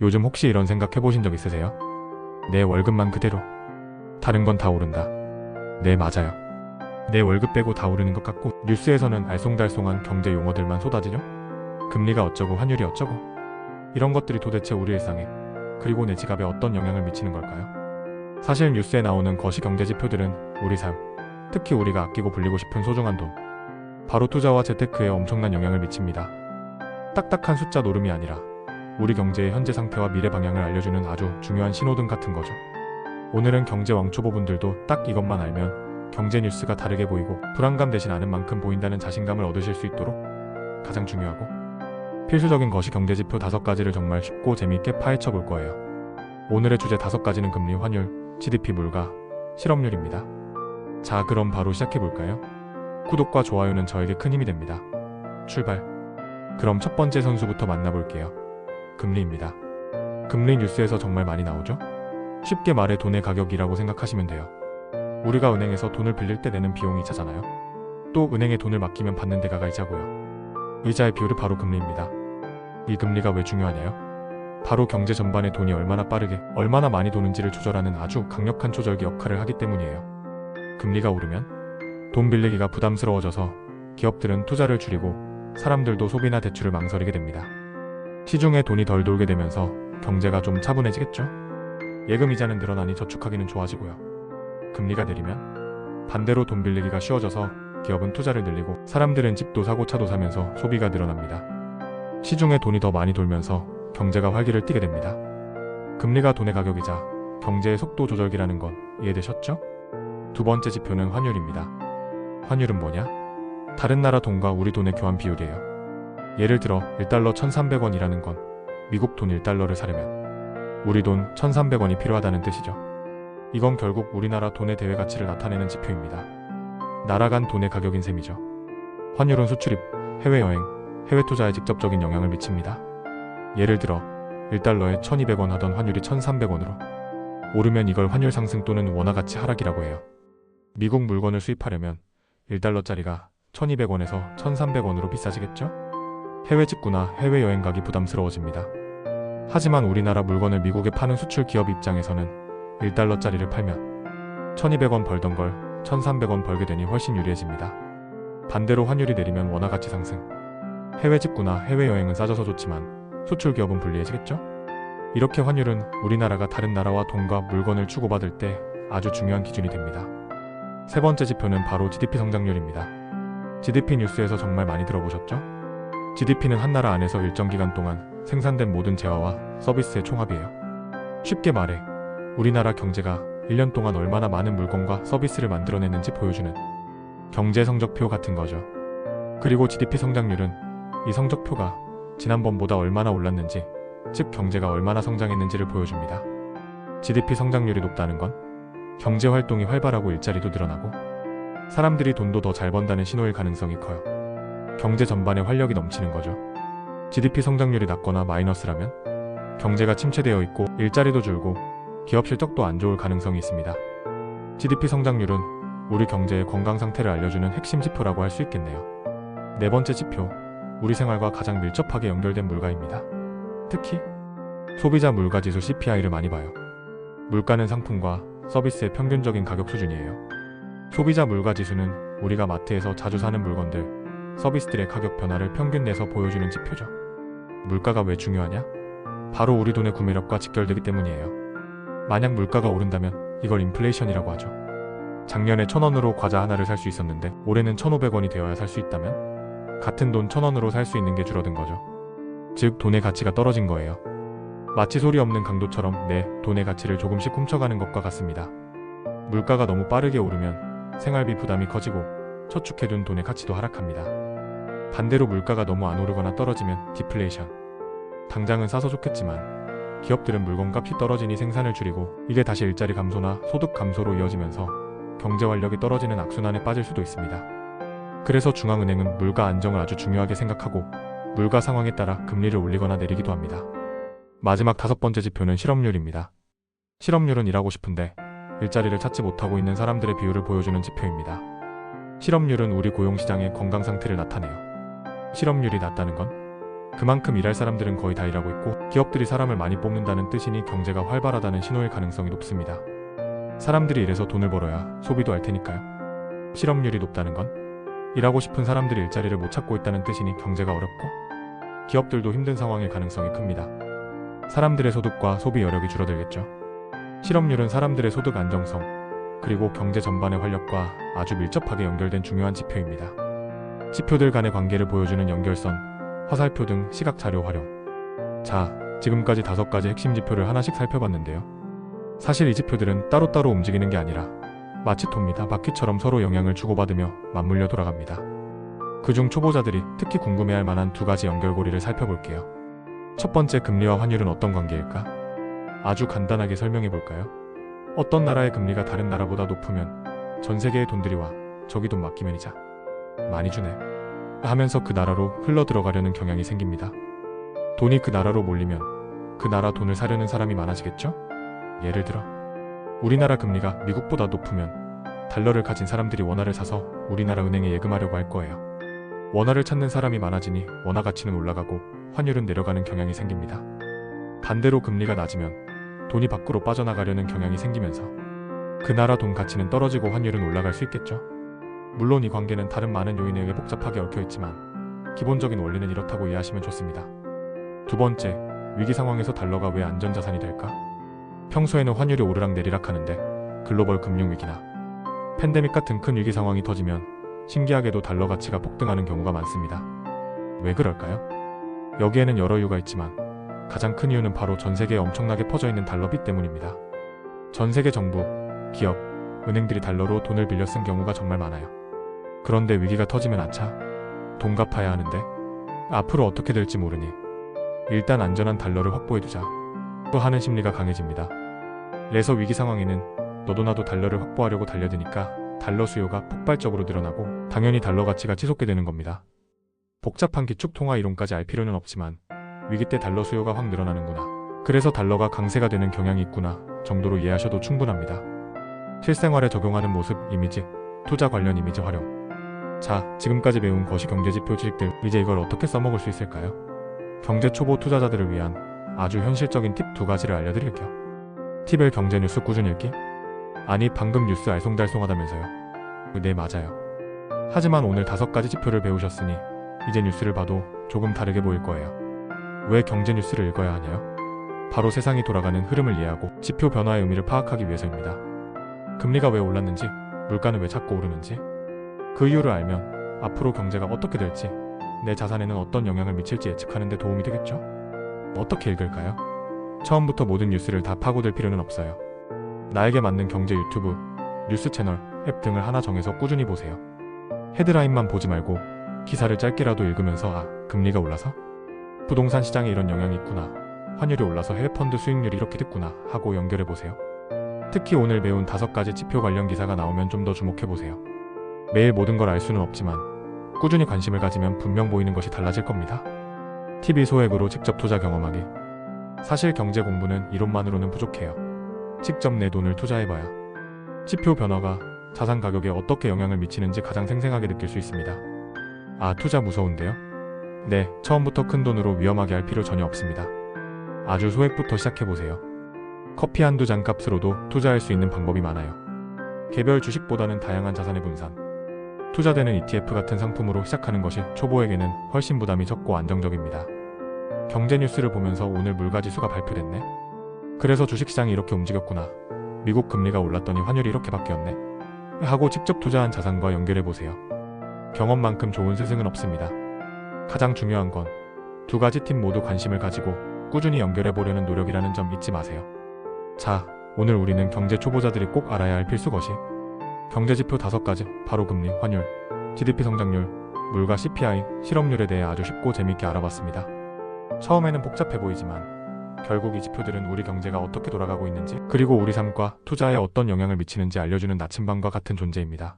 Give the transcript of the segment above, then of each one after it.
요즘 혹시 이런 생각 해보신 적 있으세요? 내 월급만 그대로. 다른 건 다 오른다. 네, 맞아요. 내 월급 빼고 다 오르는 것 같고 뉴스에서는 알쏭달쏭한 경제 용어들만 쏟아지죠? 금리가 어쩌고 환율이 어쩌고. 이런 것들이 도대체 우리 일상에 그리고 내 지갑에 어떤 영향을 미치는 걸까요? 사실 뉴스에 나오는 거시경제 지표들은 우리 삶, 특히 우리가 아끼고 불리고 싶은 소중한 돈, 바로 투자와 재테크에 엄청난 영향을 미칩니다. 딱딱한 숫자 노름이 아니라 우리 경제의 현재 상태와 미래 방향을 알려주는 아주 중요한 신호등 같은 거죠. 오늘은 경제 왕초보분들도 딱 이것만 알면 경제 뉴스가 다르게 보이고 불안감 대신 아는 만큼 보인다는 자신감을 얻으실 수 있도록 가장 중요하고 필수적인 거시경제지표 5가지를 정말 쉽고 재미있게 파헤쳐 볼 거예요. 오늘의 주제 5가지는 금리, 환율, GDP, 물가, 실업률입니다. 자, 그럼 바로 시작해 볼까요? 구독과 좋아요는 저에게 큰 힘이 됩니다. 출발! 그럼 첫 번째 선수부터 만나볼게요. 금리입니다. 금리 뉴스에서 정말 많이 나오죠? 쉽게 말해 돈의 가격이라고 생각하시면 돼요. 우리가 은행에서 돈을 빌릴 때 내는 비용이 이자잖아요. 또 은행에 돈을 맡기면 받는 대가가 이자고요. 이자의 비율이 바로 금리입니다. 이 금리가 왜 중요하냐요? 바로 경제 전반에 돈이 얼마나 빠르게, 얼마나 많이 도는지를 조절하는 아주 강력한 조절기 역할을 하기 때문이에요. 금리가 오르면 돈 빌리기가 부담스러워져서 기업들은 투자를 줄이고 사람들도 소비나 대출을 망설이게 됩니다. 시중에 돈이 덜 돌게 되면서 경제가 좀 차분해지겠죠? 예금 이자는 늘어나니 저축하기는 좋아지고요. 금리가 내리면 반대로 돈 빌리기가 쉬워져서 기업은 투자를 늘리고 사람들은 집도 사고 차도 사면서 소비가 늘어납니다. 시중에 돈이 더 많이 돌면서 경제가 활기를 띠게 됩니다. 금리가 돈의 가격이자 경제의 속도 조절기라는 건 이해되셨죠? 두 번째 지표는 환율입니다. 환율은 뭐냐? 다른 나라 돈과 우리 돈의 교환 비율이에요. 예를 들어 1달러 1,300원이라는 건 미국 돈 1달러를 사려면 우리 돈 1,300원이 필요하다는 뜻이죠. 이건 결국 우리나라 돈의 대외 가치를 나타내는 지표입니다. 나라 간 돈의 가격인 셈이죠. 환율은 수출입, 해외여행, 해외 투자에 직접적인 영향을 미칩니다. 예를 들어 1달러에 1,200원 하던 환율이 1,300원으로 오르면 이걸 환율 상승 또는 원화 가치 하락이라고 해요. 미국 물건을 수입하려면 1달러짜리가 1,200원에서 1,300원으로 비싸지겠죠? 해외 직구나 해외여행 가기 부담스러워집니다. 하지만 우리나라 물건을 미국에 파는 수출 기업 입장에서는 1달러짜리를 팔면 1,200원 벌던 걸 1,300원 벌게 되니 훨씬 유리해집니다. 반대로 환율이 내리면 원화 가치 상승, 해외 직구나 해외여행은 싸져서 좋지만 수출 기업은 불리해지겠죠? 이렇게 환율은 우리나라가 다른 나라와 돈과 물건을 주고받을 때 아주 중요한 기준이 됩니다. 세 번째 지표는 바로 GDP 성장률입니다. GDP 뉴스에서 정말 많이 들어보셨죠? GDP는 한 나라 안에서 일정 기간 동안 생산된 모든 재화와 서비스의 총합이에요. 쉽게 말해 우리나라 경제가 1년 동안 얼마나 많은 물건과 서비스를 만들어냈는지 보여주는 경제 성적표 같은 거죠. 그리고 GDP 성장률은 이 성적표가 지난번보다 얼마나 올랐는지, 즉 경제가 얼마나 성장했는지를 보여줍니다. GDP 성장률이 높다는 건 경제 활동이 활발하고 일자리도 늘어나고 사람들이 돈도 더 잘 번다는 신호일 가능성이 커요. 경제 전반에 활력이 넘치는 거죠. GDP 성장률이 낮거나 마이너스라면 경제가 침체되어 있고 일자리도 줄고 기업 실적도 안 좋을 가능성이 있습니다. GDP 성장률은 우리 경제의 건강 상태를 알려주는 핵심 지표라고 할 수 있겠네요. 네 번째 지표, 우리 생활과 가장 밀접하게 연결된 물가입니다. 특히 소비자 물가지수 CPI를 많이 봐요. 물가는 상품과 서비스의 평균적인 가격 수준이에요. 소비자 물가지수는 우리가 마트에서 자주 사는 물건들, 서비스들의 가격 변화를 평균 내서 보여주는 지표죠. 물가가 왜 중요하냐? 바로 우리 돈의 구매력과 직결되기 때문이에요. 만약 물가가 오른다면 이걸 인플레이션이라고 하죠. 작년에 1,000원으로 과자 하나를 살 수 있었는데 올해는 1,500원이 되어야 살 수 있다면 같은 돈 1,000원으로 살 수 있는 게 줄어든 거죠. 즉 돈의 가치가 떨어진 거예요. 마치 소리 없는 강도처럼 내 돈의 가치를 조금씩 훔쳐가는 것과 같습니다. 물가가 너무 빠르게 오르면 생활비 부담이 커지고 저축해둔 돈의 가치도 하락합니다. 반대로 물가가 너무 안 오르거나 떨어지면 디플레이션. 당장은 싸서 좋겠지만 기업들은 물건값이 떨어지니 생산을 줄이고 이게 다시 일자리 감소나 소득 감소로 이어지면서 경제 활력이 떨어지는 악순환에 빠질 수도 있습니다. 그래서 중앙은행은 물가 안정을 아주 중요하게 생각하고 물가 상황에 따라 금리를 올리거나 내리기도 합니다. 마지막 5번째 지표는 실업률입니다. 실업률은 일하고 싶은데 일자리를 찾지 못하고 있는 사람들의 비율을 보여주는 지표입니다. 실업률은 우리 고용시장의 건강 상태를 나타내요. 실업률이 낮다는 건 그만큼 일할 사람들은 거의 다 일하고 있고 기업들이 사람을 많이 뽑는다는 뜻이니 경제가 활발하다는 신호일 가능성이 높습니다. 사람들이 일해서 돈을 벌어야 소비도 할 테니까요. 실업률이 높다는 건 일하고 싶은 사람들이 일자리를 못 찾고 있다는 뜻이니 경제가 어렵고 기업들도 힘든 상황일 가능성이 큽니다. 사람들의 소득과 소비 여력이 줄어들겠죠. 실업률은 사람들의 소득 안정성 그리고 경제 전반의 활력과 아주 밀접하게 연결된 중요한 지표입니다. 지표들 간의 관계를 보여주는 연결선, 화살표 등 시각 자료 활용. 자, 지금까지 5가지 핵심 지표를 하나씩 살펴봤는데요. 사실 이 지표들은 따로따로 움직이는 게 아니라 마치 톱니다 바퀴처럼 서로 영향을 주고받으며 맞물려 돌아갑니다. 그중 초보자들이 특히 궁금해할 만한 2가지 연결고리를 살펴볼게요. 첫 번째, 금리와 환율은 어떤 관계일까? 아주 간단하게 설명해 볼까요? 어떤 나라의 금리가 다른 나라보다 높으면 전 세계의 돈들이 와 저기 돈 맡기면 이자 많이 주네 하면서 그 나라로 흘러 들어가려는 경향이 생깁니다. 돈이 그 나라로 몰리면 그 나라 돈을 사려는 사람이 많아지겠죠? 예를 들어 우리나라 금리가 미국보다 높으면 달러를 가진 사람들이 원화를 사서 우리나라 은행에 예금하려고 할 거예요. 원화를 찾는 사람이 많아지니 원화 가치는 올라가고 환율은 내려가는 경향이 생깁니다. 반대로 금리가 낮으면 돈이 밖으로 빠져나가려는 경향이 생기면서 그 나라 돈 가치는 떨어지고 환율은 올라갈 수 있겠죠. 물론 이 관계는 다른 많은 요인에 의해 복잡하게 얽혀있지만 기본적인 원리는 이렇다고 이해하시면 좋습니다. 두 번째, 위기 상황에서 달러가 왜 안전자산이 될까? 평소에는 환율이 오르락내리락 하는데 글로벌 금융위기나 팬데믹 같은 큰 위기 상황이 터지면 신기하게도 달러 가치가 폭등하는 경우가 많습니다. 왜 그럴까요? 여기에는 여러 이유가 있지만 가장 큰 이유는 바로 전 세계에 엄청나게 퍼져 있는 달러빚 때문입니다. 전 세계 정부, 기업, 은행들이 달러로 돈을 빌려 쓴 경우가 정말 많아요. 그런데 위기가 터지면 아차, 돈 갚아야 하는데 앞으로 어떻게 될지 모르니 일단 안전한 달러를 확보해두자 하는 심리가 강해집니다. 그래서 위기 상황에는 너도 나도 달러를 확보하려고 달려드니까 달러 수요가 폭발적으로 늘어나고 당연히 달러 가치가 치솟게 되는 겁니다. 복잡한 기축통화 이론까지 알 필요는 없지만 위기 때 달러 수요가 확 늘어나는구나, 그래서 달러가 강세가 되는 경향이 있구나 정도로 이해하셔도 충분합니다. 실생활에 적용하는 모습, 이미지, 투자 관련 이미지 활용. 자, 지금까지 배운 거시경제지표 지식들, 이제 이걸 어떻게 써먹을 수 있을까요? 경제 초보 투자자들을 위한 아주 현실적인 팁 2가지를 알려드릴게요. 팁 1, 경제뉴스 꾸준히 읽기. 아니, 방금 뉴스 알쏭달쏭하다면서요. 네, 맞아요. 하지만 오늘 5가지 지표를 배우셨으니 이제 뉴스를 봐도 조금 다르게 보일 거예요. 왜 경제 뉴스를 읽어야 하냐요? 바로 세상이 돌아가는 흐름을 이해하고 지표 변화의 의미를 파악하기 위해서입니다. 금리가 왜 올랐는지, 물가는 왜 자꾸 오르는지, 그 이유를 알면 앞으로 경제가 어떻게 될지, 내 자산에는 어떤 영향을 미칠지 예측하는 데 도움이 되겠죠? 어떻게 읽을까요? 처음부터 모든 뉴스를 다 파고들 필요는 없어요. 나에게 맞는 경제 유튜브, 뉴스 채널, 앱 등을 하나 정해서 꾸준히 보세요. 헤드라인만 보지 말고 기사를 짧게라도 읽으면서 아, 금리가 올라서? 부동산 시장에 이런 영향이 있구나, 환율이 올라서 해외 펀드 수익률이 이렇게 됐구나 하고 연결해보세요. 특히 오늘 배운 5가지 지표 관련 기사가 나오면 좀 더 주목해보세요. 매일 모든 걸 알 수는 없지만 꾸준히 관심을 가지면 분명 보이는 것이 달라질 겁니다. TV 소액으로 직접 투자 경험하기. 사실 경제 공부는 이론만으로는 부족해요. 직접 내 돈을 투자해봐야 지표 변화가 자산 가격에 어떻게 영향을 미치는지 가장 생생하게 느낄 수 있습니다. 아, 투자 무서운데요? 네, 처음부터 큰 돈으로 위험하게 할 필요 전혀 없습니다. 아주 소액부터 시작해보세요. 커피 한두 잔 값으로도 투자할 수 있는 방법이 많아요. 개별 주식보다는 다양한 자산의 분산, 투자되는 ETF 같은 상품으로 시작하는 것이 초보에게는 훨씬 부담이 적고 안정적입니다. 경제 뉴스를 보면서 오늘 물가지수가 발표됐네? 그래서 주식시장이 이렇게 움직였구나, 미국 금리가 올랐더니 환율이 이렇게 바뀌었네 하고 직접 투자한 자산과 연결해보세요. 경험만큼 좋은 스승은 없습니다. 가장 중요한 건 2가지 팁 모두 관심을 가지고 꾸준히 연결해보려는 노력이라는 점 잊지 마세요. 자, 오늘 우리는 경제 초보자들이 꼭 알아야 할 필수것이 경제지표 5가지, 바로 금리, 환율, GDP 성장률, 물가 CPI, 실업률에 대해 아주 쉽고 재밌게 알아봤습니다. 처음에는 복잡해 보이지만 결국 이 지표들은 우리 경제가 어떻게 돌아가고 있는지, 그리고 우리 삶과 투자에 어떤 영향을 미치는지 알려주는 나침반과 같은 존재입니다.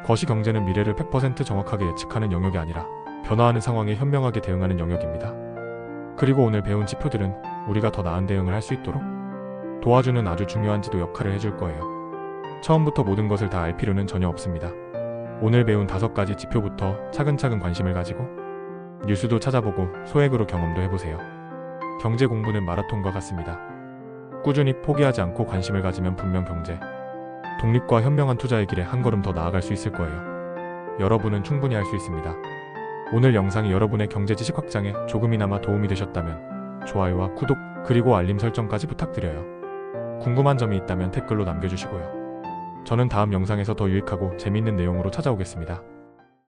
거시경제는 미래를 100% 정확하게 예측하는 영역이 아니라 변화하는 상황에 현명하게 대응하는 영역입니다. 그리고 오늘 배운 지표들은 우리가 더 나은 대응을 할 수 있도록 도와주는 아주 중요한 지도 역할을 해줄 거예요. 처음부터 모든 것을 다 알 필요는 전혀 없습니다. 오늘 배운 5가지 지표부터 차근차근 관심을 가지고 뉴스도 찾아보고 소액으로 경험도 해보세요. 경제 공부는 마라톤과 같습니다. 꾸준히 포기하지 않고 관심을 가지면 분명 경제, 독립과 현명한 투자의 길에 한 걸음 더 나아갈 수 있을 거예요. 여러분은 충분히 할 수 있습니다. 오늘 영상이 여러분의 경제 지식 확장에 조금이나마 도움이 되셨다면 좋아요와 구독, 그리고 알림 설정까지 부탁드려요. 궁금한 점이 있다면 댓글로 남겨주시고요. 저는 다음 영상에서 더 유익하고 재미있는 내용으로 찾아오겠습니다.